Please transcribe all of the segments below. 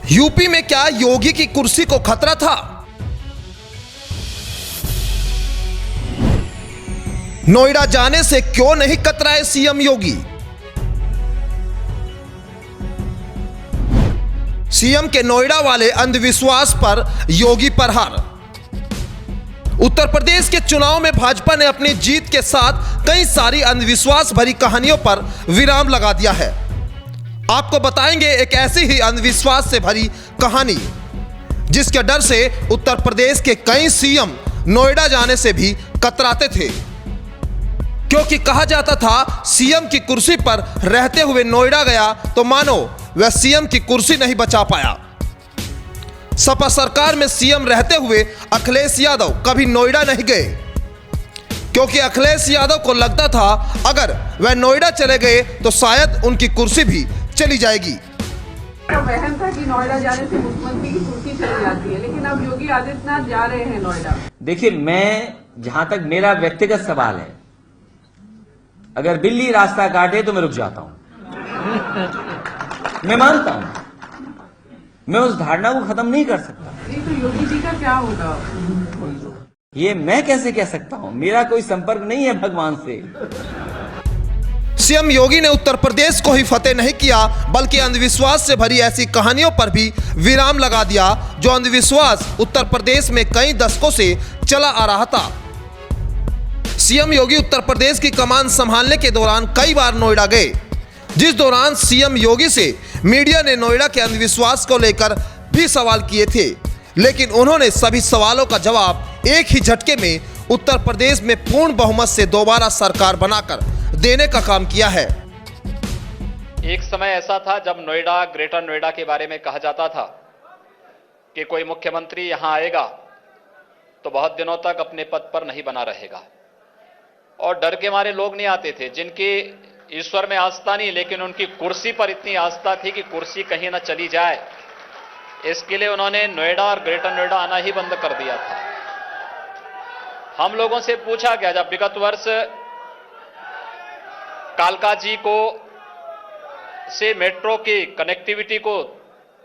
UP में क्या योगी की कुर्सी को खतरा था? नोएडा जाने से क्यों नहीं कतराए सीएम योगी? सीएम के नोएडा वाले अंधविश्वास पर योगी प्रहार। उत्तर प्रदेश के चुनाव में भाजपा ने अपनी जीत के साथ कई सारी अंधविश्वास भरी कहानियों पर विराम लगा दिया है। आपको बताएंगे एक ऐसी ही अंधविश्वास से भरी कहानी जिसके डर से उत्तर प्रदेश के कई सीएम नोएडा जाने से भी कतराते थे, क्योंकि कहा जाता था सीएम की कुर्सी पर रहते हुए नोएडा गया तो मानो वह सीएम की कुर्सी नहीं बचा पाया। सपा सरकार में सीएम रहते हुए अखिलेश यादव कभी नोएडा नहीं गए, क्योंकि अखिलेश यादव को लगता था अगर वह नोएडा चले गए तो शायद उनकी कुर्सी भी चली जाएगी। तो वहम था कि नोएडा जाने से मुख्यमंत्री की कुर्सी चली जाती है, लेकिन अब योगी आदित्यनाथ जा रहे हैं नोएडा। देखिए, मैं जहां तक मेरा व्यक्तिगत सवाल है, अगर बिल्ली रास्ता काटे तो मैं रुक जाता हूं। मैं मानता हूं, मैं उस धारणा को खत्म नहीं कर सकता। नहीं तो योगी जी का क्या होगा? ये मैं कैसे कह सकता हूं? मेरा कोई संपर्क नहीं है भगवान से। सीएम योगी ने उत्तर प्रदेश को ही फतेह नहीं किया, बल्कि अंधविश्वास से भरी ऐसी कहानियों पर भी विराम लगा दिया जो अंधविश्वास उत्तर प्रदेश में कई दशकों से चला आ रहा था। सीएम योगी उत्तर प्रदेश की कमान संभालने के दौरान कई बार नोएडा गए, जिस दौरान सीएम योगी से मीडिया ने नोएडा के अंधविश्वास को लेकर भी सवाल किए थे, लेकिन उन्होंने सभी सवालों का जवाब एक ही झटके में उत्तर प्रदेश में पूर्ण बहुमत से दोबारा सरकार बनाकर देने का काम किया है। एक समय ऐसा था जब नोएडा, ग्रेटर नोएडा के बारे में कहा जाता था कि कोई मुख्यमंत्री यहां आएगा तो बहुत दिनों तक अपने पद पर नहीं बना रहेगा, और डर के मारे लोग नहीं आते थे। जिनकी ईश्वर में आस्था नहीं, लेकिन उनकी कुर्सी पर इतनी आस्था थी कि कुर्सी कहीं ना चली जाए, इसके लिए उन्होंने नोएडा और ग्रेटर नोएडा आना ही बंद कर दिया था। हम लोगों से पूछा गया, जब विगत वर्ष कालका जी को से मेट्रो की कनेक्टिविटी को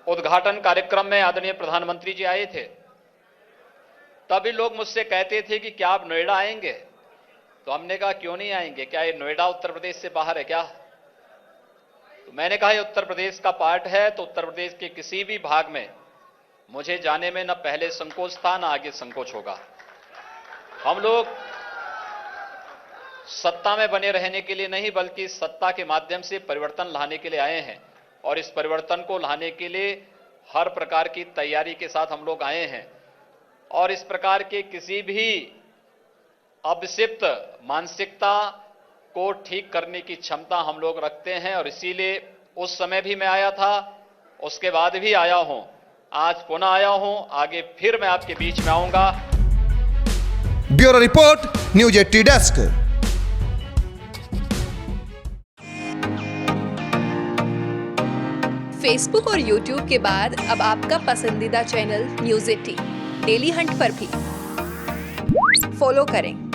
उद्घाटन कार्यक्रम में आदरणीय प्रधानमंत्री जी आए थे, तभी लोग मुझसे कहते थे कि क्या आप नोएडा आएंगे? तो हमने कहा क्यों नहीं आएंगे, क्या ये नोएडा उत्तर प्रदेश से बाहर है क्या? तो मैंने कहा ये उत्तर प्रदेश का पार्ट है, तो उत्तर प्रदेश के किसी भी भाग में मुझे जाने में न पहले संकोच था न आगे संकोच होगा। हम लोग सत्ता में बने रहने के लिए नहीं, बल्कि सत्ता के माध्यम से परिवर्तन लाने के लिए आए हैं, और इस परिवर्तन को लाने के लिए हर प्रकार की तैयारी के साथ हम लोग आए हैं, और इस प्रकार के किसी भी अभिषिप्त मानसिकता को ठीक करने की क्षमता हम लोग रखते हैं, और इसीलिए उस समय भी मैं आया था, उसके बाद भी आया हूं, आज पुनः आया हूं, आगे फिर मैं आपके बीच में आऊंगा। Bureau report, news 80 desk. Facebook और यूट्यूब के बाद अब आपका पसंदीदा चैनल न्यूज 80 डेली हंट पर भी फॉलो करें।